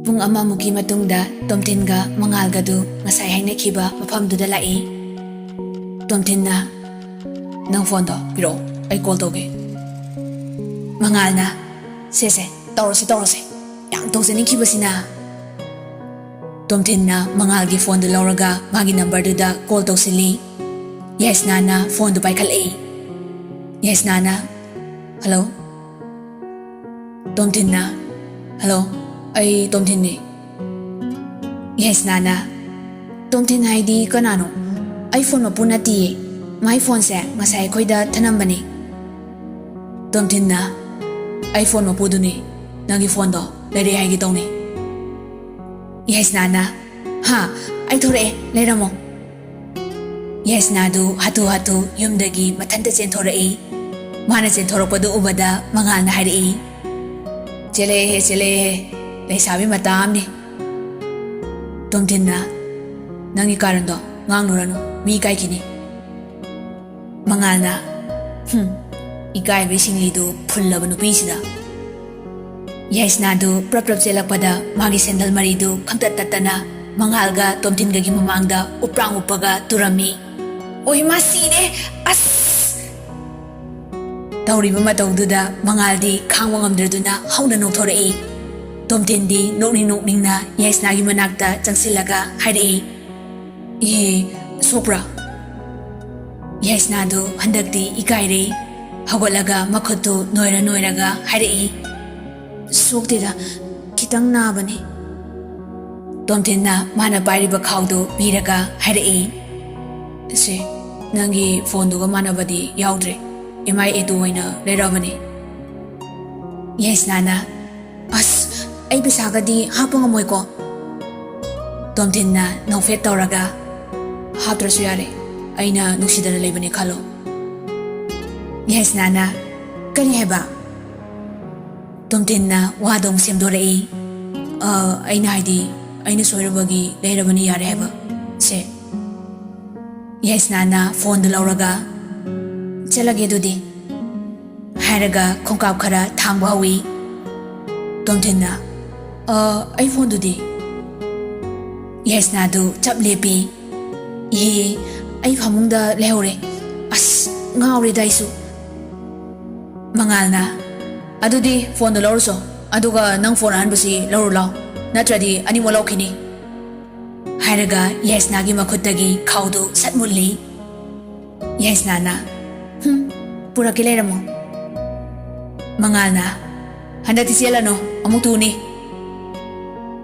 Pung amamuki matungda Tomtinga mangalgadu ngasay hainakhiba mafamduda lai. Tomtinna nang phone do piro ai call toge. Mangalna sese tawrose yang tawsanikhibasina. Tomtinna mangalgi phone du lauraga magi number duda call tawsili. Yes nana phone du paikhalai. Yes nana. Hello. Tomtinna. Hello. Ai Tomtin ni. Yes nana. Tomtin haidi kanano. iPhone mapuna ti. My phone se ngasay khoida thanambani. Tomtin na. iPhone mapudu ni. Nagi phone do lere haigi tawni. Yes nana. Ha, ai thore leramo. Yes nadu hatu yumdagi mathanta chen thore mana chen thoropadu ubada mangal na hari. Chele Leisabi matam ni. Tomtin na nangi karando nganglurano mi kai kini. Mangal na ikai besing lidu phullaba nupi sida. Yes na du prap chelakpada magi sendal maridu khamtat tatana mangalga Tomtinga gi mamangda uprang upaga turami. Oi masine as tawriba matawduda mangaldi khangwa ngamdraduna hauna nokthorei. Tomtindi nokning na yes nagi manakta changsilaga hairi. Sopra. Yes nadu handakti ikairi. Hagolaga makhutu noiraga hairi. Soktida kitang nabani. Tomtinna mana pairiba khawdu biraga hairi. Se nangi phone duga manabadi yaudre. Imai edu oina lerabani. Yes nana. As ai bisagadi hapang amoy ko. Tomtinna nofet tawraga hatrasu yare aina nusidana leibani khalo. Yes nana. Kani heba. Tomtinna wadong semdorei. Aina haidi aina soirabagi leirabani yare heba. Se. Yes nana phone du lauraga chalage dudi. Haraga khongkap khara thangba hawi. Tomtinna iPhone dudi. Yes nadu chap lepi. Ai phamungda lehore. As ngawre daisu. Mangalna adudi phone do lorso aduga nang phone anbasi lor law natradi ani mo lawkhini. Haraga yes nagi makhutagi khawdu satmulli. Yes nana. Pura kileramo. Mangalna handati siala no amuk tuni.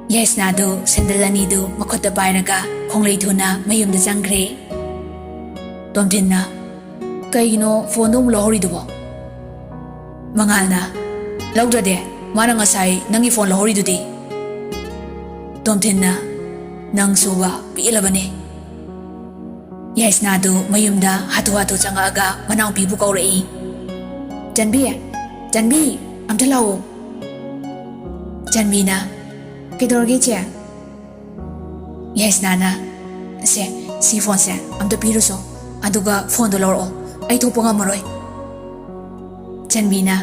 Yes nadu sendalani du makhutta pairaga khonglei thuna mayumda changre. Tomtinna kaigino phone dum lohori dubo. Mangalna lawdrade mana ngasai nangi phone lohori dudi. Tomtinna nang suwa pilabane. Yes nadu mayumda hatu changaga manaw pibu kaurei. Janbi amta lawo. Janbi na kidorge che. Yes nana. Si phone se amta piruso aduga phone do loro ai thopa ngamaroi. Janbi na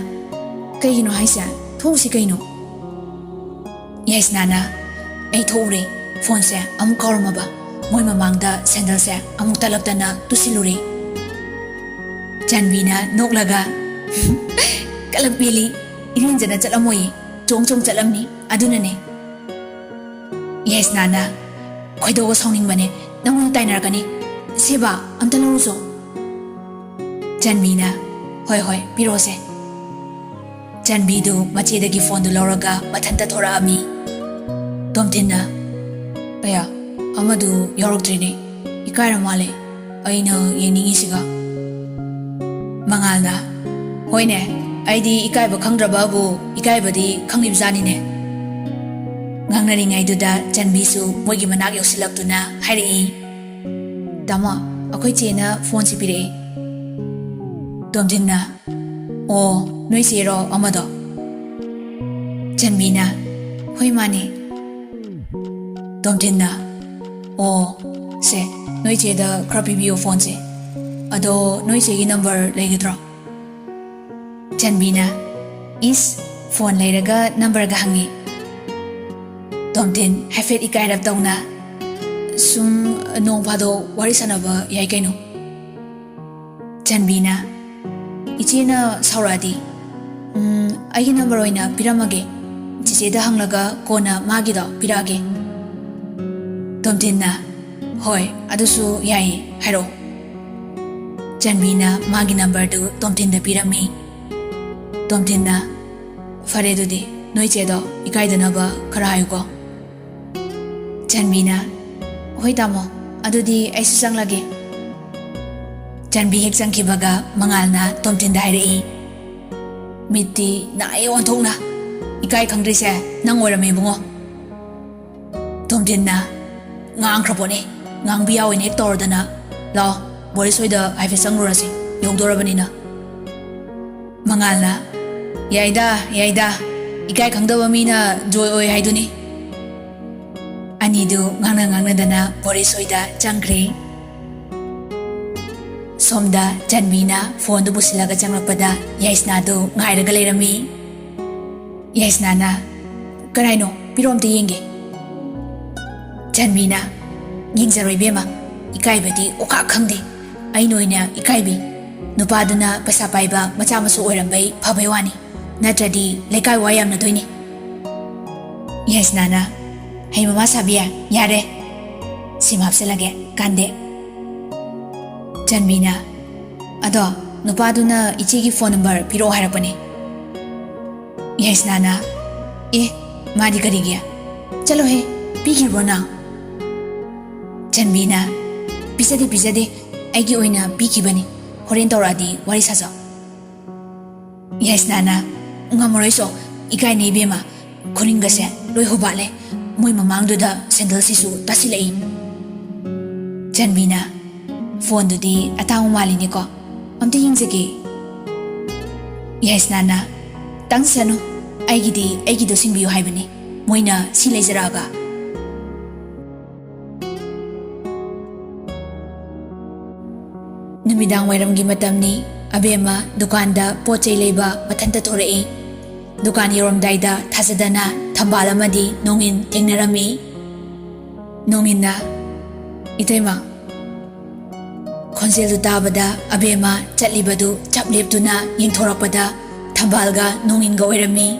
kaigino haisa thosi kaino. Yes nana ai thore phone se am kaurmaba moi mamangda sandal se amuk talaptana tusiluri. Janbi na noklaga kalapili irinjana chalamoy chong chalamni adunane. Yes nana khoido sawning bane nang tainar kani seba amta laruso. Janbi na hoi pirose. Janbi du machedagi phone du lauraga mathanta thora ami. Tomtinna aya amadu yoroktrine ikaira male aina yeningisiga. Mangalna hoine aidi ikaiba khangdrababu ikaibadi khanglibjani ne. Ngangnaringai duda Janbisu moigi manak yosilaktuna hairi. Tama akhoi chena phone sipire. Tomtinna noi sero amado. Janbina hoi mani. Tomtinna se noi cheda crappy bio phone se ado noi chegi number legidro. Janbina is phone leiraga number ga hangi. Tomtin haifet ikairap tawna sum nong phado wari sanaba yai kaino. Chanbina ichena sauradi aigi number oina piramage chicheda hanglaga kona magido pirage. Tomtinna hoi adusu yai hairo. Chanbina magi number du Tomtinda pirami. Tomtinna fare dudi noi chedo ikaidanaba khara hayuko. Chanbina hoi tamo adudi aisu changlage. Chanbi hek changkibaga mangalna Tomtinda hairei. Miti na ai onthokna ikai khangdrise nang oirame bungo. Tomtinna ngang khrapone ngang biya oine tordana la bori soida aife sangrurasi yogdorabanina. Mangalna yaida ikai khangdaba mina joy oi haiduni. Anidu ngangna dana bori soida changkre. Somda Chanbina phone du busilaga changlakpada Yaisna du ngairaga leirami. Yaisna na karaino piromte yenge. Chanbina yingzaroi bema ikaibadi oka khangde ainoina ikaibi nupaduna pasa paiba macha masu oirambai phabai wani natradi lekai wayamna doini. Yaisna na hai mama sabia yare simapselage kande. Chanbina ado nupaduna ichigi phone number piro harapane. Yaisna na madi karigya chalo he pikirbo na. Chanbina pisade aigi oina pikibani horen tawradi wari saso. Yaisna na ngamoroi so ikai nei bema khuningase loi hobale moi mamangduda sandal sisu tasilei. Chanbina phone dudi atang malini ko amte yingzege. Yaisna na tangsanu aigido singbiyo haibani moina sileizaraga. Numidang wairamgi matamni abema dukanda pochai leiba mathanta thorei. Dukan yoromdaida thazadana thambal amadi nongin thengnarami. Nonginna itaima khonjel du tabada abema chatlibadu chapleptuna yingthorakpada thambalga nongin ga oirami.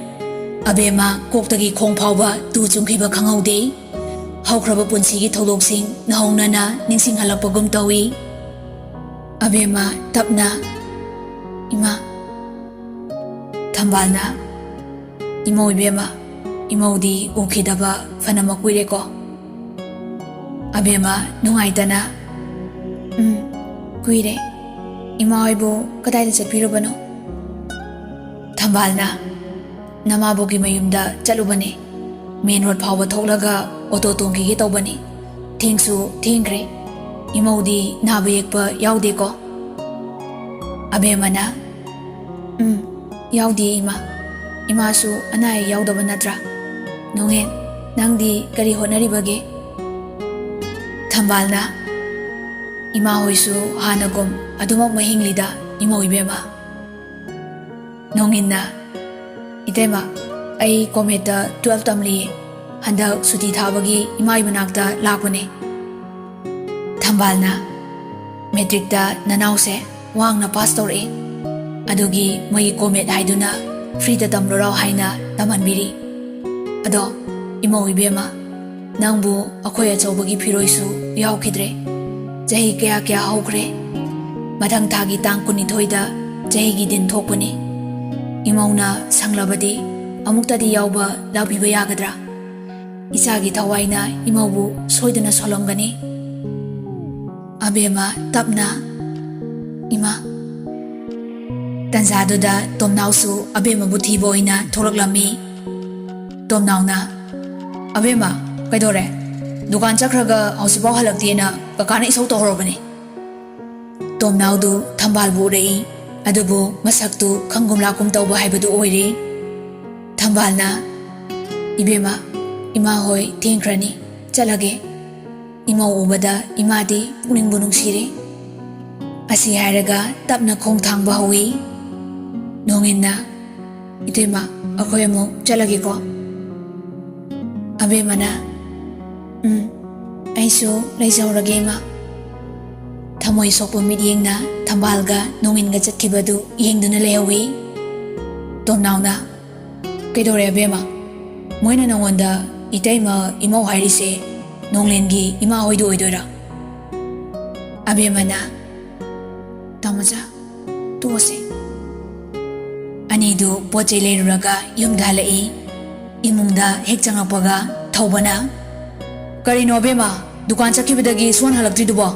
Abema koktagi khongphawba tu chungkhiba khangaude. Haukraba punsigi tholoksing nahawnana ningsing halakpagum tawi. Abema tapna ima thambalna imo ibema imodi ukidaba fanama kuireko. Abema nungaitana kuire ima hoibo kadaida chapirubano. Thambalna namabogi mayumda chalubane main road phawba thoklaga auto tongki tawbani. Thingsu thingre imodi naba yekpa yaude ko. Abemana yaude ima su anai yaudaba natra. Nongen nangdi kari honaribage. Thambalna ima hoisu hanagum adumak mahinglida imo ibema. Nonginna itema ai kometa 12 tamli handak suti thabagi ima ibanakta lakune. Thambalna metric da nanause wangna pass tore adugi mai komet haiduna free da tamlora haina tamanbiri. Ado imo ibema nangbu akhoi achobagi phiroisu yaukidre. Jahi kya haukre mathang thagi tang kunithoida jahi gi din thokpani. Imauna sanglabadi amuktadi yauba labiba yagadra. Isagi thawaina imaubu soidana solomgani. Abema tapna ima tanzaduda tomnausu abema buthi boina thoraklami. Tomnauna abema kaidore dukan chakraga hausibaw halaktena kakana isau tohorobani. Tomnaudu thambalbu rei adubu masaktu khangumlakum tawba haibadu oire. Thambalna ibema ima hoi thengkrani chalage. Ima ubada imadi puning bunung siri. Asi hairaga tapna khong thangba hawi. Nonginna itema akhoi amu chalage ko. ꯑꯕꯦꯝꯃꯅ ꯑꯩꯁꯨ ꯂꯩꯖꯍꯧꯔꯒꯦ ꯏꯃꯥ ꯊꯃꯣꯏ ꯁꯣꯛꯄ ꯃꯤꯠꯌꯦꯡꯅ ꯊꯝꯕꯥꯜꯒ ꯅꯣꯡꯏꯟꯒ ꯆꯠꯈꯤꯕꯗꯨ ꯌꯦꯡꯗꯨꯅ ꯂꯩꯍꯧꯏ ꯇꯣꯝꯅꯥꯎꯅ ꯀꯩꯗꯧꯔꯦ ꯑꯕꯦꯝꯃ ꯃꯣꯏꯅ ꯅꯉꯣꯟꯗ ꯏꯇꯩꯃ ꯏꯃꯧ ꯍꯥꯏꯔꯤꯁꯦ ꯅꯣꯡꯂꯦꯟꯒꯤ ꯏꯃꯥ ꯍꯣꯏꯗꯨ ꯑꯣꯏꯗꯣꯏꯔꯥ ꯑꯕꯦꯝꯃꯅ ꯇꯥꯃꯣꯆꯥ ꯇꯣꯛꯑꯁꯦ ꯑꯅꯤꯗꯨ ꯄꯣꯠ ꯆꯩ ꯂꯩꯔꯨꯔꯒ ꯌꯨꯝꯗ ꯍꯜꯂꯛꯏ ꯏꯃꯨꯡꯗ ꯍꯦꯛ ꯆꯪꯉꯛꯄꯒ ꯊꯧꯕꯅ ꯀꯔꯤꯅꯣ ꯑꯕꯦꯝꯃ ꯗꯨꯀꯥꯟ ꯆꯠꯈꯤꯕꯗꯒꯤ ꯁꯣꯟ ꯍꯜꯂꯛꯇ꯭ꯔꯤꯗꯨꯕꯣ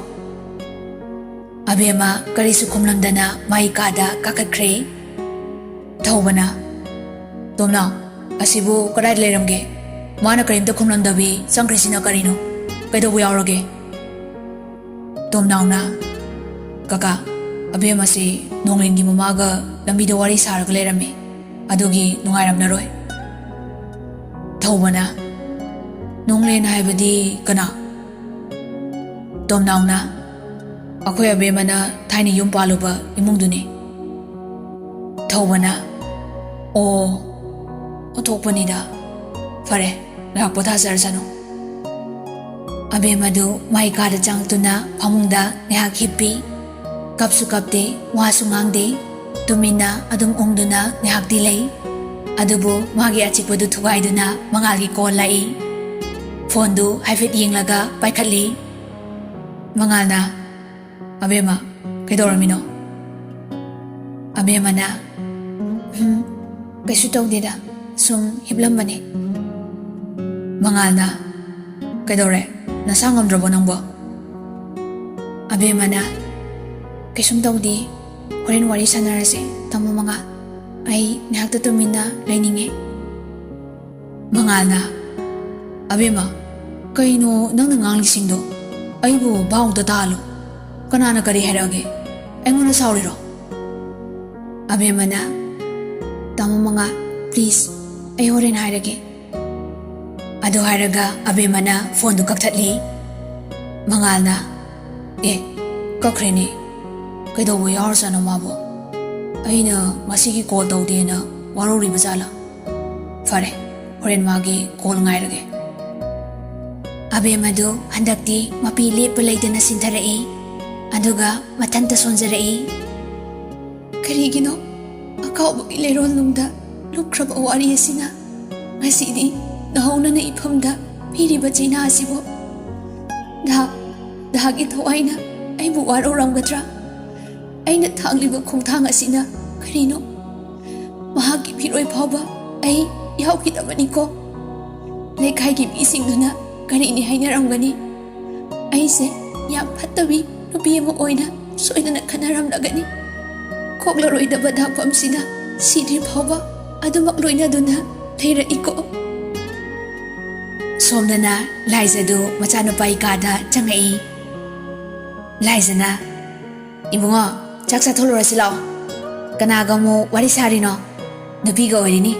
ꯑꯕꯦꯝꯃ ꯀꯔꯤꯁꯨ ꯈꯨꯝꯂꯝꯗꯅ ꯃꯥꯏ ꯀꯥꯗ ꯀꯥꯈꯠꯈ꯭ꯔꯦ ꯊꯧꯕꯅ ꯇꯣꯝꯅꯥꯎ ꯑꯁꯤꯕꯨ ꯀꯗꯥꯏꯗ ꯂꯩꯔꯝꯒꯦ ꯃꯥꯅ ꯀꯔꯤꯝꯇ ꯈꯨꯝꯂꯝꯗꯕꯤ ꯆꯪꯈ꯭ꯔꯤꯁꯤꯅ ꯀꯔꯤꯅꯣ ꯀꯩꯗꯧꯕ ꯌꯥꯎꯔꯒꯦ ꯇꯣꯝꯅꯥꯎꯅ ꯀꯀꯥ ꯑꯕꯦꯝꯃꯁꯤ ꯅꯣꯡꯂꯦꯟꯒꯤ ꯃꯃꯥꯒ ꯂꯝꯕꯤꯗ ꯋꯥꯔꯤ ꯁꯥꯔꯒ ꯂꯩꯔꯝꯃꯤ ꯑꯗꯨꯒꯤ ꯅꯨꯡꯉꯥꯏꯔꯝꯂꯔꯣꯏ ꯊꯧꯕꯅ ꯅꯣꯡꯂꯦꯟ ꯍꯥꯏꯕꯗꯤ ꯀꯅꯥ ꯇꯣꯝꯅꯥꯎꯅ ꯑꯩꯈꯣꯏ ꯑꯕꯦꯝꯃꯅ ꯊꯥꯏꯅ ꯌꯨꯝ ꯄꯥꯜꯂꯨꯕ ꯏꯃꯨꯡꯗꯨꯅꯤ ꯊꯧꯕꯅ ꯑꯣ ꯑꯣꯟꯊꯣꯛꯄꯅꯤꯗ ꯐꯔꯦ ꯉꯥꯏꯍꯥꯛ ꯄꯣꯊꯥꯖꯔꯁꯅꯨ ꯑꯕꯦꯝꯃꯗꯨ ꯃꯥꯏ ꯀꯥꯗ ꯆꯪꯉꯛꯇꯨꯅ ꯐꯃꯨꯡꯗ ꯉꯥꯏꯍꯥꯛ ꯍꯤꯞꯄꯤ ꯀꯞꯁꯨ ꯀꯞꯇꯦ ꯋꯥꯁꯨ ꯉꯥꯡꯗꯦ ꯇꯨꯃꯤꯟꯅ ꯑꯗꯨꯝ ꯎꯪꯗꯨꯅ ꯉꯥꯏꯍꯥꯛꯇꯤ ꯂꯩ ꯑꯗꯨꯕꯨ ꯃꯥꯒꯤ ꯑꯆꯤꯛꯄꯗꯨ ꯊꯨꯒꯥꯏꯗꯨꯅ ꯃꯉꯥꯜꯒꯤ ꯀꯣꯜ ꯂꯥꯛꯏ ꯐꯣꯟꯗꯨ ꯍꯥꯏꯐꯦꯠ ꯌꯦꯡꯂꯒ ꯄꯥꯏꯈꯠꯂꯤ ꯃꯉꯥꯜꯅ ꯑꯕꯦꯝꯃ ꯀꯩꯗꯧꯔꯝꯃꯤꯅꯣ ꯑꯕꯦꯝꯃꯅ ꯀꯩꯁꯨ ꯇꯧꯗꯦꯗ ꯁꯨꯝ ꯍꯤꯞꯂꯝꯕꯅꯦ ꯃꯉꯥꯜꯅ ꯀꯩꯗꯧꯔꯦ ꯅꯁꯥ ꯉꯝꯗ꯭ꯔꯕꯣ ꯅꯪꯕꯣ ꯑꯕꯦꯝꯃꯅ ꯀꯩꯁꯨꯝ ꯇꯧꯗꯦ ꯍꯣꯔꯦꯟ ꯋꯥꯔꯤ ꯁꯥꯟꯅꯔꯁꯦ ꯇꯥꯃꯣ ꯃꯉꯥꯜ ꯑꯩ ꯉꯥꯏꯍꯥꯛꯇ ꯇꯨꯃꯤꯟꯅ ꯂꯩꯅꯤꯡꯉꯦ ꯃꯉꯥꯜꯅ ꯑꯕꯦꯝꯃ ꯀꯩꯅꯣ ꯅꯪꯅ ꯉꯥꯡꯂꯤꯁꯤꯡꯗꯣ ꯑꯩꯕꯨ ꯚꯥꯎꯗ ꯇꯥꯍꯜꯂꯨ ꯀꯅꯥꯅ ꯀꯔꯤ ꯍꯥꯏꯔꯛꯑꯒꯦ ꯑꯩꯉꯣꯟꯗ ꯁꯥꯎꯔꯤꯔꯣ ꯑꯕꯦꯝꯃꯅ ꯇꯥꯃꯣ ꯃꯉꯥꯜ ꯄ꯭ꯂꯤꯖ ꯑꯩ ꯍꯣꯔꯦꯟ ꯍꯥꯏꯔꯒꯦ ꯑꯗꯨ ꯍꯥꯏꯔꯒ ꯑꯕꯦꯝꯃꯅ ꯐꯣꯟꯗꯨ ꯀꯛꯊꯠꯂꯤ ꯃꯉꯥꯜꯅ ꯀꯛꯈ꯭ꯔꯦꯅꯦ ꯀꯩꯗꯧꯕ ꯌꯥꯎꯔꯖꯥꯠꯅꯣ ꯃꯥꯕꯨ ꯑꯩꯅ ꯉꯁꯤꯒꯤ ꯀꯣꯜ ꯇꯧꯗꯦꯅ ꯋꯥꯔꯧꯔꯤꯕ ꯖꯥꯠꯂꯥ ꯐꯔꯦ ꯍꯣꯔꯦꯟ ꯃꯥꯒꯤ ꯀꯣꯜ ꯉꯥꯏꯔꯒꯦ ꯑꯕꯦꯝꯃꯗꯨ ꯍꯟꯗꯛꯇꯤ ꯃꯄꯤ ꯂꯦꯞꯄ ꯂꯩꯇꯅ ꯁꯤꯟꯊꯔꯛꯏ ꯑꯗꯨꯒ ꯃꯊꯟꯇ ꯁꯣꯟꯖꯔꯛꯏ ꯀꯔꯤꯒꯤꯅꯣ ꯑꯀꯥꯎꯕꯒꯤ ꯂꯩꯔꯣꯜꯅꯨꯡꯗ ꯂꯨꯞꯈ꯭ꯔꯕ ꯋꯥꯔꯤ ꯑꯁꯤꯅ ꯉꯁꯤꯗꯤ ꯅꯍꯧꯅꯅ ꯏꯐꯝꯗ ꯄꯤꯔꯤꯕ ꯆꯩꯅꯥ ꯑꯁꯤꯕꯨ ꯗꯥꯒꯤ ꯊꯋꯥꯏꯅ ꯑꯩꯕꯨ ꯋꯥꯔꯧꯔꯝꯒꯗ꯭ꯔꯥ ꯑꯩꯅ ꯊꯥꯡꯂꯤꯕ ꯈꯣꯡꯊꯥꯡ ꯑꯁꯤꯅ ꯀꯔꯤꯅꯣ ꯃꯍꯥꯛꯀꯤ ꯐꯤꯔꯣꯏ ꯐꯥꯎꯕ ꯑꯩ ꯌꯥꯎꯈꯤꯗꯕꯅꯤꯀꯣ ꯂꯩꯀꯥꯏꯒꯤ ꯃꯤꯁꯤꯡꯗꯨꯅ ꯀꯔꯤꯅꯤ ꯍꯥꯏꯅꯔꯝꯒꯅꯤ ꯑꯩꯁꯦ ꯌꯥꯝ ꯐꯠꯇꯕꯤ ꯅꯨꯄꯤ ꯑꯃ ꯑꯣꯏꯅ ꯁꯣꯏꯗꯅ ꯈꯟꯅꯔꯝꯂꯒꯅꯤ ꯀꯣꯛꯂꯔꯣꯏꯗꯕ ꯗꯥꯛꯐꯝꯁꯤꯅ ꯁꯤꯗ꯭ꯔꯤ ꯐꯥꯎꯕ ꯑꯗꯨꯃꯛ ꯂꯣꯏꯅꯗꯨꯅ ꯂꯩꯔꯛꯏꯀꯣ ꯁꯣꯝꯗꯅ ꯂꯥꯏꯖꯗꯨ ꯃꯆꯥꯅꯨꯄꯥꯒꯤ ꯀꯥꯗ ꯆꯪꯉꯛꯏ ꯂꯥꯏꯖꯅ ꯏꯕꯨꯡꯉꯣ ꯆꯥꯛ ꯆꯥꯊꯣꯛꯂꯨꯔꯁꯤ ꯂꯥꯛꯑꯣ ꯀꯅꯥꯒ ꯑꯃꯨꯛ ꯋꯥꯔꯤ ꯁꯥꯔꯤꯅꯣ ꯅꯨꯄꯤꯒ ꯑꯣꯏꯔꯤꯅꯤ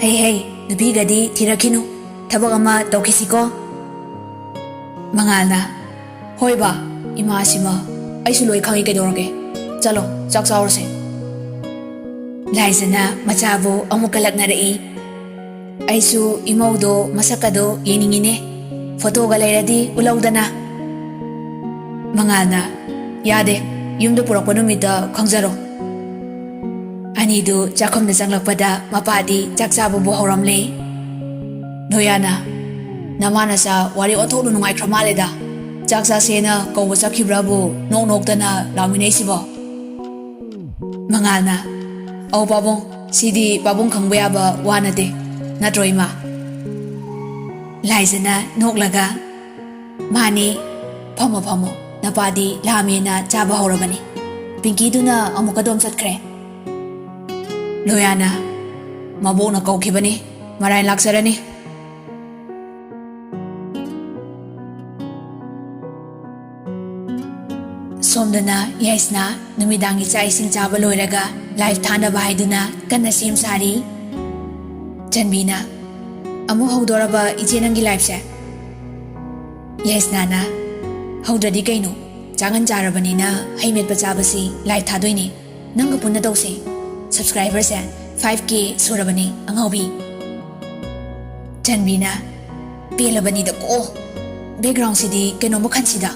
ꯍꯩ ꯅꯨꯄꯤꯒꯗꯤ ꯊꯤꯔꯛꯈꯤꯅꯨ ꯊꯕꯛ ꯑꯃ ꯇꯧꯈꯤꯁꯤꯀꯣ ꯃꯉꯥꯜꯅ ꯍꯣꯏ ꯕꯥ ꯏꯃꯥꯁꯤꯃ ꯑꯩꯁꯨ ꯂꯣꯏ ꯈꯪꯉꯤ ꯀꯩꯗꯧꯔꯒꯦ ꯆꯠꯂꯣ ꯆꯥꯛ ꯆꯥꯎꯔꯁꯦ ꯂꯥꯏꯖꯅ ꯃꯆꯥꯕꯨ ꯑꯃꯨꯛꯀ ꯂꯛꯅꯔꯛꯏ ꯑꯩꯁꯨ ꯏꯃꯧꯗꯣ ꯃꯁꯛꯀꯗꯣ ꯌꯦꯡꯅꯤꯡꯉꯤꯅꯦ ꯐꯣꯇꯣꯒ ꯂꯩꯔꯗꯤ ꯎꯠꯂꯧꯗꯅ ꯃꯉꯥꯜꯅ ꯌꯥꯗꯦ ꯌꯨꯝꯗ ꯄꯨꯔꯛꯄ ꯅꯨꯃꯤꯠꯇ ꯈꯪꯖꯔꯣ ꯑꯅꯤꯗꯨ ꯆꯥꯛꯈꯨꯝꯗ ꯆꯪꯂꯛꯄꯗ ꯃꯄꯥꯗꯤ ꯆꯥꯛ ꯆꯥꯕꯕꯨ ꯍꯧꯔꯝꯂꯦ ꯅꯣꯌꯥꯅ ꯅꯃꯥꯅꯆꯥ ꯋꯥꯔꯤ ꯑꯣꯟꯊꯣꯛꯅ ꯅꯨꯡꯉꯥꯏꯈ꯭ꯔ ꯃꯥꯜꯂꯦꯗ ꯆꯥꯛ ꯆꯥꯁꯦꯅ ꯀꯧꯕ ꯆꯠꯈꯤꯕ꯭ꯔꯥꯕꯨ ꯅꯣꯛ ꯅꯣꯛꯇꯅ ꯂꯥꯛꯃꯤꯟꯅꯩꯁꯤꯕꯣ ꯃꯉꯥꯜꯅ ꯑꯧ ꯄꯥꯕꯨꯡ ꯁꯤꯗꯤ ꯄꯥꯕꯨꯡ ꯈꯪꯕ ꯌꯥꯕ ꯋꯥ ꯅꯠꯇꯦ ꯅꯠꯇ꯭ꯔꯣ ꯏꯃꯥ ꯂꯥꯏꯖꯅ ꯅꯣꯛꯂꯒ ꯃꯥꯅꯤ ꯐꯝꯃꯣ ꯅꯄꯥꯗꯤ ꯂꯥꯝꯃꯦꯅ ꯆꯥꯕ ꯍꯧꯔꯕꯅꯤ ꯄꯤꯡꯀꯤꯗꯨꯅ ꯑꯃꯨꯛꯀ ꯗꯣꯝ ꯆꯠꯈ꯭ꯔꯦ ꯂꯣꯌꯥꯅ ꯃꯕꯣꯛꯅ ꯀꯧꯈꯤꯕꯅꯤ ꯃꯔꯥꯏ ꯂꯥꯛꯆꯔꯅꯤ ꯁꯣꯝꯗꯅ ꯌꯥꯏꯁꯅ ꯅꯨꯃꯤꯗꯥꯡꯒꯤ ꯆꯥꯛ ꯏꯁꯤꯡ ꯆꯥꯕ ꯂꯣꯏꯔꯒ ꯂꯥꯏꯐ ꯊꯥꯅꯕ ꯍꯥꯏꯗꯨꯅ ꯀꯟꯅ ꯁꯦꯝ ꯁꯥꯔꯤ ꯆꯟꯕꯤꯅ ꯑꯃꯨꯛ ꯍꯧꯗꯣꯔꯕ ꯏꯆꯦ ꯅꯪꯒꯤ ꯂꯥꯏꯐꯁꯦ ꯌꯥꯏꯁꯅꯥꯅ ꯍꯧꯗ꯭ꯔꯗꯤ ꯀꯩꯅꯣ ꯆꯥꯡꯉꯟ ꯆꯥꯔꯕꯅꯤꯅ ꯍꯩ ꯃꯦꯠꯄ ꯆꯥꯕꯁꯤ ꯂꯥꯏꯐ ꯊꯥꯗꯣꯏꯅꯤ ꯅꯪꯒ ꯄꯨꯟꯅ ꯇꯧꯁꯦ ꯁꯕꯁꯀ꯭ꯔꯥꯏꯕꯔꯁꯦ 5K ꯁꯨꯔꯕꯅꯤ ꯑꯉꯥꯎꯕꯤ ꯆꯟꯕꯤꯅ ꯄꯦꯜꯂꯕꯅꯤꯗ ꯀꯣ ꯕꯦꯛꯒ꯭ꯔꯥꯎꯟꯁꯤꯗꯤ ꯀꯩꯅꯣ ꯃꯈꯜꯁꯤꯗ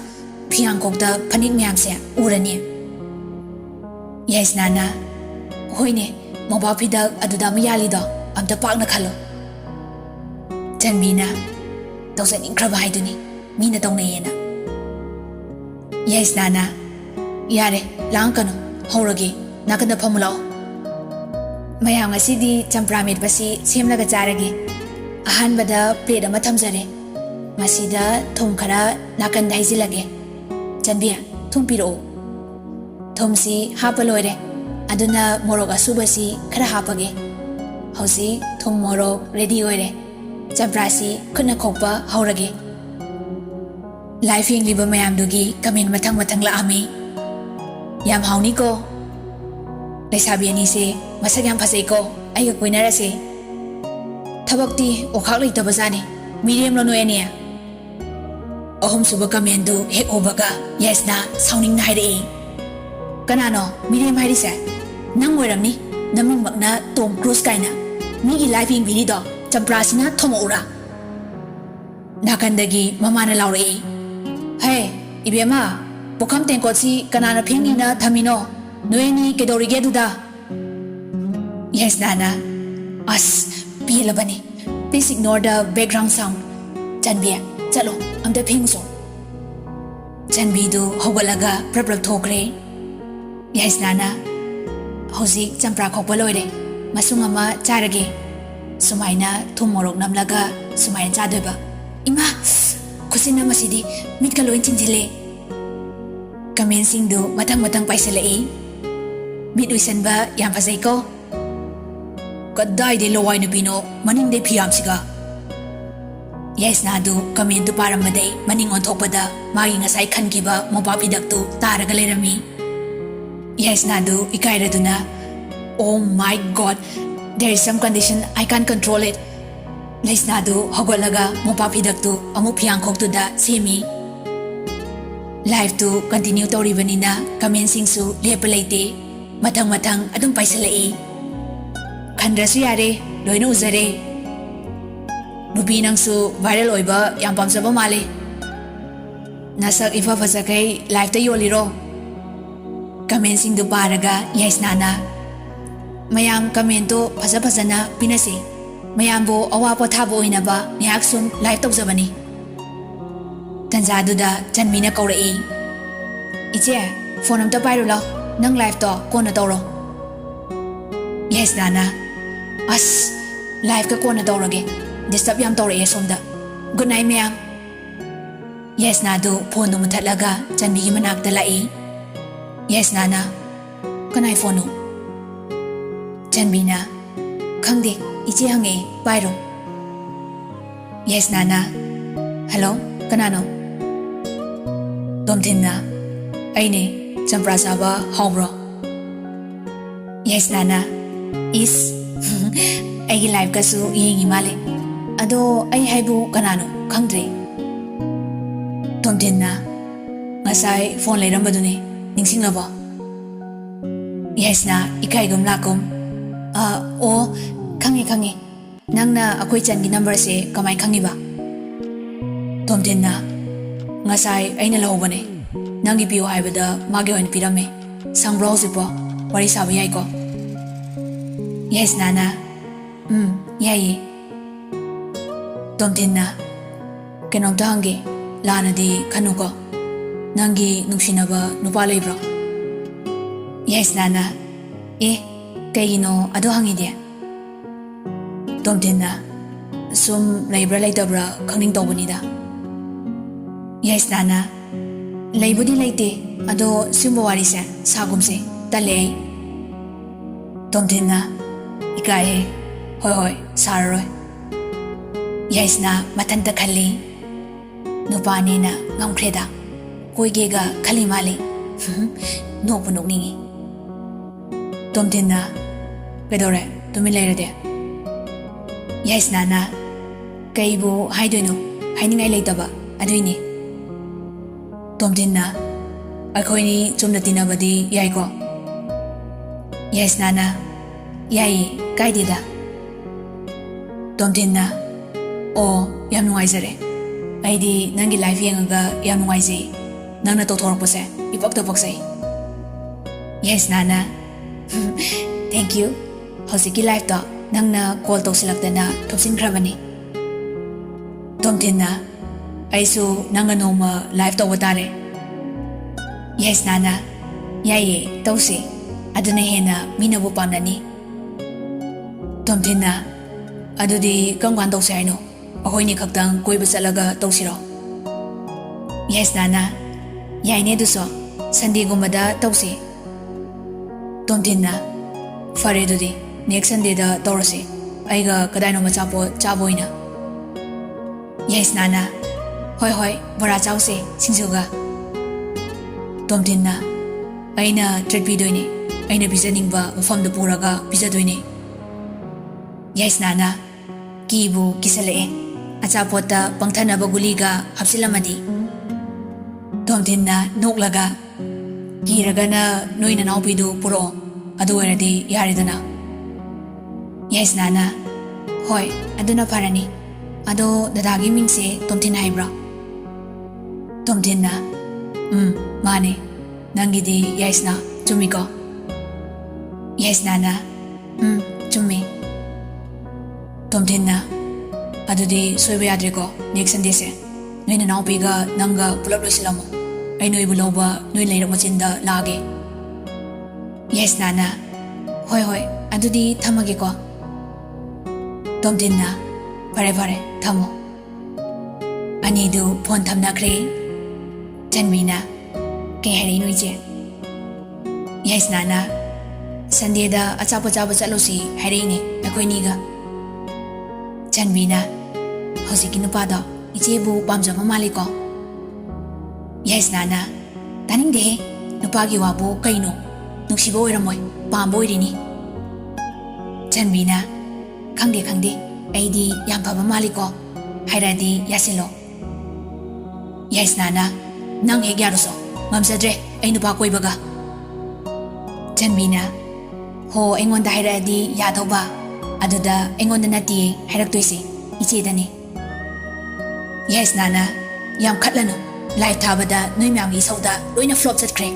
ꯐꯤꯌꯥꯡꯀꯣꯛꯇ ꯐꯅꯦꯛ ꯃꯌꯥꯝꯁꯦ ꯎꯔꯅꯤ ꯌꯥꯏꯁꯅꯥꯅ ꯍꯣꯏꯅꯦ ꯃꯣꯕꯥꯏꯜ ꯐꯤꯗꯛ ꯑꯗꯨꯗ ꯑꯃ ꯌꯥꯜꯂꯤꯗꯣ ꯑꯝꯇ ꯄꯥꯛꯅ ꯈꯜꯂꯣ ꯆꯟꯕꯤꯅ ꯇꯧꯖꯅꯤꯡꯈ꯭ꯔꯕ ꯍꯥꯏꯗꯨꯅꯤ ꯃꯤꯅ ꯇꯧꯅꯩꯌꯦꯅ ꯌꯥꯏꯁꯅꯥꯅ ꯌꯥꯔꯦ ꯂꯥꯡꯀꯅꯨ ꯍꯧꯔꯒꯦ ꯅꯥꯀꯟꯗ ꯐꯝꯃꯨ ꯂꯥꯛꯑꯣ ꯃꯌꯥꯝ ꯉꯁꯤꯗꯤ ꯆꯝꯄ꯭ꯔꯥ ꯃꯦꯠꯄꯁꯤ ꯁꯦꯝꯂꯒ ꯆꯥꯔꯒꯦ ꯑꯍꯥꯟꯕꯗ ꯄ꯭ꯂꯦꯠ ꯑꯃ ꯊꯝꯖꯔꯦ ꯃꯁꯤꯗ ꯊꯨꯝ ꯈꯔ ꯅꯥꯀꯟꯗ ꯍꯩꯖꯤꯜꯂꯒꯦ ꯆꯟꯕꯤ ꯊꯨꯝ ꯄꯤꯔꯛꯑꯣ ꯊꯨꯝꯁꯤ ꯍꯥꯞꯄ ꯂꯣꯏꯔꯦ ꯑꯗꯨꯅ ꯃꯣꯔꯣꯛ ꯑꯁꯨꯕꯁꯤ ꯈꯔ ꯍꯥꯞꯄꯒꯦ ꯍꯧꯖꯤꯛ ꯊꯨꯝ ꯃꯣꯔꯣꯛ ꯔꯦꯗꯤ ꯑꯣꯏꯔꯦ ꯆꯝꯄ꯭ꯔꯥꯁꯤ ꯈꯨꯠꯅ ꯈꯣꯛꯄ ꯍꯧꯔꯒꯦ ꯂꯥꯏꯐ ꯌꯦꯡꯂꯤꯕ ꯃꯌꯥꯝꯗꯨꯒꯤ ꯀꯃꯦꯟ ꯃꯊꯪ ꯃꯊꯪ ꯂꯥꯛꯑꯝꯃꯤ ꯌꯥꯝ ꯍꯥꯎꯅꯤꯀꯣ ꯂꯩꯁꯥꯕꯤ ꯑꯅꯤꯁꯦ ꯃꯁꯛ ꯌꯥꯝ ꯐꯖꯩꯀꯣ ꯑꯩꯒ ꯀꯣꯏꯅꯔꯁꯦ ꯊꯕꯛꯇꯤ ꯑꯣꯈꯥꯛ ꯂꯩꯇꯕꯖꯥꯠꯅꯤ ꯃꯤꯔꯦꯝꯂꯣ ꯅꯣꯏ ꯑꯅꯤ ꯑꯍꯨꯝꯁꯨꯕ ꯀꯃꯦꯟꯗꯨ ꯍꯦꯛ ꯎꯕꯒ ꯌꯦꯁꯅ ꯁꯥꯎꯅꯤꯡꯅ ꯍꯥꯏꯔꯛꯏ ꯀꯅꯥꯅꯣ ꯃꯤꯔꯦꯝ ꯍꯥꯏꯔꯤꯁꯦ ꯅꯪ ꯑꯣꯏꯔꯝꯅꯤ ꯅꯃꯤꯡꯃꯛꯅ ꯇꯣꯝ ꯀ꯭ꯔꯨꯁ ꯀꯥꯏꯅ ꯃꯤꯒꯤ ꯂꯥꯏꯐ ꯌꯦꯡꯕꯤꯔꯤꯗꯣ ꯆꯝꯄ꯭ꯔꯥꯁꯤꯅ ꯊꯣꯝꯃꯛꯎꯔꯥ ꯅꯥꯀꯟꯗꯒꯤ ꯃꯃꯥꯅ ꯂꯥꯎꯔꯛꯏ ꯍꯦ ꯏꯕꯦꯝꯃ ꯄꯨꯈꯝ ꯇꯦꯡꯀꯣꯠꯁꯤ ꯀꯅꯥꯅ ꯐꯦꯡꯉꯤꯅ ꯊꯝꯃꯤꯅꯣ ꯅꯣꯏ ꯑꯅꯤ ꯀꯩꯗꯧꯔꯤꯒꯦ ꯑꯗꯨꯗ ꯌꯦꯁꯅꯥꯅ ꯑꯁ ꯄꯦꯜꯂꯕꯅꯤ please ignore the background sound ꯆꯟꯕꯤ ꯆꯠꯂꯣ ꯑꯝꯇ ꯐꯦꯡꯉꯨꯁꯣ ꯆꯟꯕꯤꯗꯨ ꯍꯧꯒꯠꯂꯒ ꯄ꯭ꯔꯞ ꯄ꯭ꯔꯞ ꯊꯣꯛꯈ꯭ꯔꯦ ꯌꯥꯏꯁꯅꯥꯅ ꯍꯧꯖꯤꯛ ꯆꯝꯄ꯭ꯔꯥ ꯈꯣꯛꯄ ꯂꯣꯏꯔꯦ ꯃꯁꯨꯡ ꯑꯃ ꯆꯥꯔꯒꯦ ꯁꯨꯃꯥꯏꯅ ꯊꯨꯝ ꯃꯣꯔꯣꯛ ꯅꯝꯂꯒ ꯁꯨꯃꯥꯏꯅ ꯆꯥꯗꯣꯏꯕ ꯏꯃꯥ ꯈꯨꯠꯁꯤꯟꯅ ꯃꯁꯤꯗꯤ ꯃꯤꯠꯀ ꯂꯣꯏ ꯆꯤꯟꯁꯤꯜꯂꯦ ꯀꯃꯦꯟꯁꯤꯡꯗꯨ ꯃꯊꯪ ꯃꯊꯪ ꯄꯥꯏꯁꯤꯜꯂꯛꯏ ꯃꯤꯠ ꯎꯏꯁꯟꯕ ꯌꯥꯝ ꯐꯖꯩꯀꯣ ꯀꯗꯥꯏꯗꯩ ꯂꯋꯥꯏ ꯅꯨꯄꯤꯅꯣ ꯃꯅꯤꯡꯗꯩ ꯐꯤꯌꯥꯝꯁꯤꯒ ꯌꯥꯏꯁꯅꯥꯗꯨ ꯀꯃꯦꯟꯇꯨ ꯄꯥꯔꯝꯕꯗꯩ ꯃꯅꯤꯡ ꯑꯣꯟꯊꯣꯛꯄꯗ ꯃꯥꯒꯤ ꯉꯁꯥꯏ ꯈꯟꯈꯤꯕ ꯃꯣꯄꯥꯛ ꯐꯤꯗꯛꯇꯨ ꯇꯥꯔꯒ ꯂꯩꯔꯝꯃꯤ ꯌꯥꯏꯁꯅꯥꯗꯨ ꯏꯀꯥꯏꯔꯗꯨꯅ oh my god there is some condition I can control ꯏꯠ ꯂꯩꯁꯅꯥꯗꯨ ꯍꯧꯒꯠꯂꯒ ꯃꯣꯄꯥꯛ ꯐꯤꯗꯛꯇꯨ ꯑꯃꯨꯛ ꯐꯤꯌꯥꯡꯈꯣꯛꯇꯨꯗ ꯁꯦꯝꯃꯤ ꯂꯥꯏꯐꯇꯨ ꯀꯟꯇꯤꯅ꯭ꯌꯨ ꯇꯧꯔꯤꯕꯅꯤꯅ ꯀꯃꯦꯟꯁꯤꯡꯁꯨ ꯂꯦꯞꯄ ꯂꯩꯇꯦ ꯃꯊꯪ ꯃꯊꯪ ꯑꯗꯨꯝ ꯄꯥꯏꯁꯤꯜꯂꯛꯏ ꯈꯟꯗ꯭ꯔꯁꯨ ꯌꯥꯔꯦ ꯂꯣꯏꯅ ꯎꯖꯔꯦ ꯅꯨꯄꯤ ꯅꯪꯁꯨ ꯚꯥꯏꯔꯦꯜ ꯑꯣꯏꯕ ꯌꯥꯝ ꯄꯥꯝꯖꯕ ꯃꯥꯜꯂꯦ ꯅꯁꯛ ꯏꯐ ꯐꯖꯈꯩ ꯂꯥꯏꯐꯇ ꯌꯣꯜꯂꯤꯔꯣ ꯀꯃꯦꯟꯁꯤꯡꯗꯨ ꯄꯥꯔꯒ ꯌꯥꯏꯁꯅꯥꯅ ꯃꯌꯥꯝ ꯀꯃꯦꯟꯇꯣ ꯐꯖꯅ ꯄꯤꯅꯁꯤ ꯃꯌꯥꯝꯕꯨ ꯑꯋꯥ ꯄꯣꯊꯥꯕ ꯑꯣꯏꯅꯕ ꯉꯥꯏꯍꯥꯛ ꯁꯨꯝ ꯂꯥꯏꯐ ꯇꯧꯖꯕꯅꯤ ꯇꯟꯖꯥꯗꯨꯗ ꯆꯟꯕꯤꯅ ꯀꯧꯔꯛꯏ ꯏꯆꯦ ꯐꯣꯟ ꯑꯝꯇ ꯄꯥꯏꯔꯨ ꯂꯥꯎ ꯅꯪ ꯂꯥꯏꯐꯇꯣ ꯀꯣꯟꯅ ꯇꯧꯔꯣ ꯌꯥꯏꯁꯅꯥꯅ ꯑꯁ ꯂꯥꯏꯐꯀ ꯀꯣꯟꯅ ꯇꯧꯔꯒꯦ ꯗꯤꯁꯇꯔꯕ ꯌꯥꯝ ꯇꯧꯔꯛꯑꯦ ꯁꯣꯝꯗ ꯒꯨꯗ ꯅꯥꯏꯠ ꯃꯌꯥꯝ ꯌꯥꯏꯁꯅꯥꯗꯨ ꯐꯣꯟꯗꯨ ꯃꯨꯊꯠꯂꯒ ꯆꯟꯕꯤꯒꯤ ꯃꯅꯥꯛꯇ ꯂꯥꯛꯏ ꯌꯥꯏꯁꯅꯥꯅ ꯀꯅꯥꯏ ꯐꯣꯟꯅꯣ ꯆꯟꯕꯤꯅ ꯈꯪꯗꯦ ꯏꯆꯦ ꯍꯪꯉꯛꯑꯦ ꯄꯥꯏꯔꯣ ꯌꯥꯏꯁꯅꯥꯅ ꯍꯜꯂꯣ ꯀꯅꯥꯅꯣ ꯇꯣꯝꯊꯤꯟꯅ ꯑꯩꯅꯦ ꯆꯝꯄ꯭ꯔꯥ ꯆꯥꯕ ꯍꯥꯎꯕ꯭ꯔꯣ ꯌꯥꯏꯁꯅꯥꯅ ꯏꯁ ꯑꯩꯒꯤ ꯂꯥꯏꯐꯀꯁꯨ ꯌꯦꯡꯉꯤ ꯃꯥꯜꯂꯦ ꯑꯗꯣ ꯑꯩ ꯍꯥꯏꯕꯨ ꯀꯅꯥꯅꯣ ꯈꯪꯗ꯭ꯔꯦ ꯇꯣꯝꯊꯤꯟꯅ ꯉꯁꯥꯏ ꯐꯣꯟ ꯂꯩꯔꯝꯕꯗꯨꯅꯤ ꯅꯤꯡꯁꯤꯡꯂꯕꯣ ꯌꯥꯏꯁꯅꯥ ꯏꯀꯥꯏꯒꯨꯝ ꯂꯥꯛꯀꯨꯝ ꯑꯣ ꯈꯪꯉꯦ ꯅꯪꯅ ꯑꯩꯈꯣꯏ ꯆꯟꯒꯤ ꯅꯝꯕꯔꯁꯦ ꯀꯃꯥꯏꯅ ꯈꯪꯉꯤꯕ ꯇꯣꯝꯊꯤꯟꯅ ꯉꯁꯥꯏ ꯑꯩꯅ ꯂꯧꯍꯧꯕꯅꯦ ꯅꯪꯒꯤ ꯄꯤꯌꯣ ꯍꯥꯏꯕꯗ ꯃꯥꯒꯤ ꯑꯣꯏꯅ ꯄꯤꯔꯝꯃꯦ ꯁꯪꯕ꯭ꯔꯣ ꯍꯧꯖꯤꯛꯄꯣ ꯋꯥꯔꯤ ꯁꯥꯕ ꯌꯥꯏꯀꯣ ꯌꯥꯏꯁꯅꯥꯅ ꯌꯥꯏꯌꯦ ꯇꯣꯝꯊꯤꯟꯅ ꯀꯩꯅꯣꯝꯇ ꯍꯪꯒꯦ ꯂꯥꯟꯅꯗꯤ ꯈꯟꯅꯨꯀꯣ ꯅꯪꯒꯤ ꯅꯨꯡꯁꯤꯅꯕ ꯅꯨꯄꯥ ꯂꯩꯕ꯭ꯔꯣ ꯌꯥꯏꯁꯅꯥꯅ ꯀꯩꯒꯤꯅꯣ ꯑꯗꯣ ꯍꯪꯉꯤꯗꯤ ꯇꯣꯝꯊꯤꯟꯅ ꯁꯨꯝ ꯂꯩꯕ꯭ꯔꯥ ꯂꯩꯇꯕ꯭ꯔꯥ ꯈꯪꯅꯤꯡ ꯇꯧꯕꯅꯤꯗ ꯌꯥꯏꯁꯅꯥꯅ ꯂꯩꯕꯨꯗꯤ ꯂꯩꯇꯦ ꯑꯗꯣ ꯁꯤꯒꯨꯝꯕ ꯋꯥꯔꯤꯁꯦ ꯁꯥꯒꯨꯝꯁꯦ ꯇꯜꯂꯦ ꯑꯩ ꯇꯣꯝꯊꯤꯟꯅ ꯏꯀꯥꯏꯍꯦ ꯍꯣꯏ ꯁꯥꯔꯔꯣꯏ ꯌꯥꯏꯁꯅꯥ ꯃꯊꯟꯇ ꯈꯜꯂꯤ ꯅꯨꯄꯥꯅꯤꯅ ꯉꯝꯈ꯭ꯔꯦꯗ ꯀꯣꯏꯒꯦꯒ ꯈꯜꯂꯤ ꯃꯥꯜꯂꯤ ꯅꯣꯛꯄꯨ ꯅꯣꯛꯅꯤꯡꯉꯤ ꯇꯣꯝꯊꯤꯟꯅ ꯀꯩꯗꯧꯔꯦ ꯇꯨꯃꯤꯟ ꯂꯩꯔꯗꯤ ꯌꯥꯏꯁꯅꯥꯅ ꯀꯩꯕꯨ ꯍꯥꯏꯗꯣꯏꯅꯣ ꯍꯥꯏꯅꯤꯡꯉꯥꯏ ꯂꯩꯇꯕ ꯑꯗꯨꯏꯅꯤ ꯇꯣꯝꯊꯤꯟꯅ ꯑꯩꯈꯣꯏꯅꯤ ꯆꯨꯝꯅ ꯇꯤꯟꯅꯕꯗꯤ ꯌꯥꯏꯀꯣ ꯌꯥꯏꯁꯅꯥꯅ ꯌꯥꯏꯌꯦ ꯀꯥꯏꯗꯦꯗ ꯇꯣꯝꯊꯤꯟꯅ ꯑꯣ ꯌꯥꯝ ꯅꯨꯡꯉꯥꯏꯖꯔꯦ ꯑꯩꯗꯤ ꯅꯪꯒꯤ ꯂꯥꯏꯐ ꯌꯦꯡꯉꯒ ꯌꯥꯝ ꯅꯨꯡꯉꯥꯏꯖꯩ ꯅꯪꯅ ꯇꯧꯊꯣꯔꯛꯄꯁꯦ ꯏꯄꯛꯇ ꯄꯛꯆꯩ ꯌꯦꯁ ꯅꯥꯅ ꯊꯦꯡꯛ ꯌꯨ ꯍꯧꯖꯤꯛꯀꯤ ꯂꯥꯏꯐꯇꯣ ꯅꯪꯅ ꯀꯣꯜ ꯇꯧꯁꯤꯜꯂꯛꯇꯅ ꯊꯣꯛꯆꯤꯟꯈ꯭ꯔꯕꯅꯤ ꯇꯣꯝꯊꯤꯟꯅ ꯑꯩꯁꯨ ꯅꯪꯒ ꯅꯣꯡꯃ ꯂꯥꯏꯐ ꯇꯧꯕ ꯇꯥꯔꯦ ꯌꯦꯁ ꯅꯥꯅ ꯌꯥꯏꯌꯦ ꯇꯧꯁꯤ ꯑꯗꯨꯅ ꯍꯦꯟꯅ ꯃꯤꯅꯕꯨ ꯄꯥꯝꯅꯅꯤ ꯇꯣꯝꯊꯤꯟꯅ ꯑꯗꯨꯗꯤ ꯀꯔꯝ ꯀꯥꯟ ꯇꯧꯁꯤ ꯍꯥꯏꯅꯣ ꯑꯩꯈꯣꯏꯅꯤ ꯈꯛꯇꯪ ꯀꯣꯏꯕ ꯆꯠꯂꯒ ꯇꯧꯁꯤꯔꯣ ꯌꯦꯁ ꯅꯥꯅ ꯌꯥꯏꯅꯦ ꯑꯗꯨꯁꯨ ꯁꯟꯗꯦꯒꯨꯝꯕꯗ ꯇꯧꯁꯤ ꯇꯣꯝꯊꯤꯟꯅ ꯐꯔꯦ ꯑꯗꯨꯗꯤ ꯅꯦꯛꯁ ꯁꯟꯗꯦꯗ ꯇꯧꯔꯁꯤ ꯑꯩꯒ ꯀꯗꯥꯏꯅꯣ ꯑꯆꯥꯄꯣꯠ ꯆꯥꯕ ꯑꯣꯏꯅ ꯌꯦꯁ ꯅꯥꯅ ꯍꯣꯏ ꯍꯣꯏ ꯕꯣꯔꯥ ꯆꯥꯎꯁꯦ ꯁꯤꯡꯖꯨꯒ ꯇꯣꯝꯊꯤꯟꯅ ꯑꯩꯅ ꯇ꯭ꯔꯤꯠ ꯄꯤꯗꯣꯏꯅꯦ ꯑꯩꯅ ꯄꯤꯖꯅꯤꯡꯕ ꯃꯐꯝꯗ ꯄꯨꯔꯒ ꯄꯤꯖꯗꯣꯏꯅꯦ ꯌꯦꯁ ꯅꯥꯅ ꯀꯤꯕꯨ ꯀꯤꯁꯜꯂꯛꯑꯦ ꯑꯆꯥꯄꯣꯠꯇ ꯄꯪꯊꯅꯕ ꯒꯨꯂꯤꯒ ꯍꯥꯞꯆꯤꯜꯂꯝꯃꯗꯤ ꯇꯣꯝꯊꯤꯟꯅ ꯅꯣꯛꯂꯒ ꯀꯤꯔꯒꯅ ꯅꯣꯏ ꯅꯅꯥꯎꯄꯤꯗꯨ ꯄꯨꯔꯛꯑꯣ ꯑꯗꯨ ꯑꯣꯏꯔꯗꯤ ꯌꯥꯔꯦꯗꯅ ꯌꯦꯁ ꯅꯥꯅ ꯍꯣꯏ ꯑꯗꯨꯅ ꯐꯔꯅꯤ ꯑꯗꯣ ꯗꯗꯥꯒꯤ ꯃꯤꯡꯁꯦ ꯇꯣꯝꯊꯤꯟ ꯍꯥꯏꯕ꯭ꯔꯣ ꯇꯣꯝꯊꯤꯟꯅ ꯃꯥꯅꯦ ꯅꯪꯒꯤꯗꯤ ꯌꯥꯏꯁꯅ ꯆꯨꯝꯃꯤꯀꯣ ꯌꯦꯁ ꯅꯥꯅ ꯆꯨꯝꯃꯤ ꯇꯣꯝꯊꯤꯟꯅ ꯑꯗꯨꯗꯤ ꯁꯣꯏꯕ ꯌꯥꯗ꯭ꯔꯦꯀꯣ ꯅꯦꯛꯁ ꯁꯟꯗꯦꯁꯦ ꯅꯣꯏ ꯅꯅꯥꯎꯄꯤꯒ ꯅꯪꯒ ꯄꯨꯂꯞ ꯂꯣꯏꯁꯤꯜꯂꯝꯃꯣ ꯑꯩ ꯅꯣꯏꯕꯨ ꯂꯧꯕ ꯅꯣꯏ ꯂꯩꯔꯛ ꯃꯆꯤꯟꯗ ꯂꯥꯛꯑꯒꯦ ꯌꯦꯁ ꯅꯥꯅ ꯍꯣꯏ ꯍꯣꯏ ꯑꯗꯨꯗꯤ ꯊꯝꯃꯒꯦꯀꯣ ꯇꯣꯝꯊꯤꯟꯅ ꯐꯔꯦ ꯐꯔꯦ ꯊꯝꯃꯣ ꯑꯅꯤꯗꯨ ꯐꯣꯟ ꯊꯝꯅꯈ꯭ꯔꯦ ꯆꯟꯕꯤꯅ ꯀꯩ ꯍꯥꯏꯔꯛꯏꯅꯣ ꯏꯆꯦ ꯌꯦꯁ ꯅꯥꯅ ꯁꯟꯗꯦꯗ ꯑꯆꯥꯄꯣꯠ ꯆꯥꯕ ꯆꯠꯂꯨꯁꯤ ꯍꯥꯏꯔꯛꯏꯅꯦ ꯑꯩꯈꯣꯏꯅꯤꯒ ꯆꯟꯕꯤꯅ ꯍꯧꯖꯤꯛꯀꯤ ꯅꯨꯄꯥꯗꯣ ꯏꯆꯦꯕꯨ ꯄꯥꯝꯖꯕ ꯃꯥꯜꯂꯤꯀꯣ ꯌꯦꯁ ꯅꯥꯅ ꯇꯥꯅꯤꯡꯗꯦꯍꯦ ꯅꯨꯄꯥꯒꯤ ꯋꯥꯕꯨ ꯀꯩꯅꯣ ꯅꯨꯡꯁꯤꯕ ꯑꯣꯏꯔꯝꯃꯣꯏ ꯄꯥꯝꯕ ꯑꯣꯏꯔꯤꯅꯤ ꯆꯟꯕꯤꯅ ꯈꯪꯗꯦ ꯈꯪꯗꯦ ꯑꯩꯗꯤ ꯌꯥꯝ ꯐꯕ ꯃꯥꯜꯂꯤꯀꯣ ꯍꯥꯏꯔꯛꯑꯗꯤ ꯌꯥꯁꯤꯜꯂꯣ ꯌꯦꯁ ꯅꯥꯅ ꯅꯪ ꯍꯦꯛ ꯌꯥꯔꯨꯁꯣ ꯉꯝꯖꯗ꯭ꯔꯦ ꯑꯩ ꯅꯨꯄꯥ ꯀꯣꯏꯕꯒ ꯆꯟꯕꯤꯅ ꯍꯣ ꯑꯩꯉꯣꯟꯗ ꯍꯥꯏꯔꯛꯑꯗꯤ ꯌꯥꯗꯧꯕ ꯑꯗꯨꯗ ꯑꯩꯉꯣꯟꯗ ꯅꯠꯇꯤꯌꯦ ꯍꯥꯏꯔꯛꯇꯣꯏꯁꯦ ꯏꯆꯦꯗꯅꯤ ꯌꯦꯁ ꯅꯥꯅ ꯌꯥꯝ ꯈꯠꯂꯅꯨ ꯂꯥꯏꯐ ꯊꯥꯕꯗ ꯅꯣꯏ ꯃꯌꯥꯝꯒꯤ ꯏꯁꯧꯗ ꯂꯣꯏꯅ ꯐ꯭ꯂꯣꯞ ꯆꯠꯈ꯭ꯔꯦ